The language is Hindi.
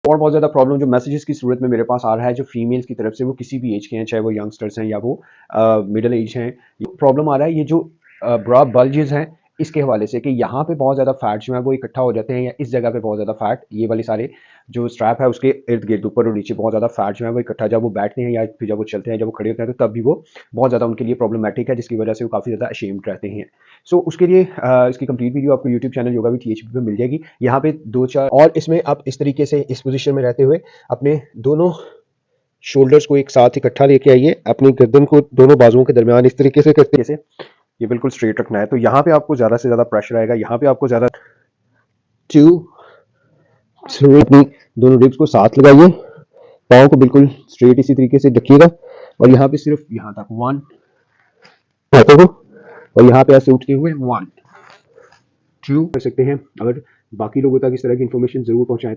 और बहुत ज़्यादा प्रॉब्लम जो मैसेजेस की सूरत में मेरे पास आ रहा है जो फीमेल्स की तरफ से, वो किसी भी एज के हैं, चाहे वो यंगस्टर्स हैं या वो मिडिल एज हैं, प्रॉब्लम आ रहा है ये जो ब्रा बल्जेस हैं इसके हवाले से कि यहाँ पे बहुत ज़्यादा फैट जो है वो इकट्ठा हो जाते हैं, या इस जगह पे बहुत ज़्यादा फैट, ये वाले सारे जो स्ट्रैप है उसके इर्द गिर्द ऊपर और नीचे बहुत ज़्यादा फैट जो है वो इकट्ठा, जब वो बैठते हैं या फिर जब वो चलते हैं, जब वो खड़े होते हैं, तो तब भी वो बहुत ज़्यादा उनके लिए प्रॉब्लमेटिक है, जिसकी वजह से वो काफ़ी ज़्यादा अशेम्ड रहते हैं। सो उसके लिए इसकी कंप्लीट वीडियो आपको YouTube channel yoga with THP पे मिल जाएगी। यहाँ पे 2-4 और इसमें आप इस तरीके से इस पोजीशन में रहते हुए अपने दोनों शोल्डर्स को एक साथ इकट्ठा लेके आइए, अपनी गर्दन को दोनों बाजुओं के दरमियान इस तरीके से करते हैं, ये बिल्कुल स्ट्रेट रखना है। तो यहाँ पे आपको ज़्यादा से ज़्यादा प्रेशर आएगा, यहाँ पे आपको ज़्यादा अपनी दोनों रिब्स को साथ लगाइए, पाँव को बिल्कुल स्ट्रेट इसी तरीके से रखिएगा, और यहाँ पे सिर्फ यहाँ तक 1 हाथों को, और यहाँ पे ऐसे उठते हुए 1 2 कर सकते हैं। अगर बाकी लोगों तक इस तरह की इन्फॉर्मेशन जरूर पहुंचाएं।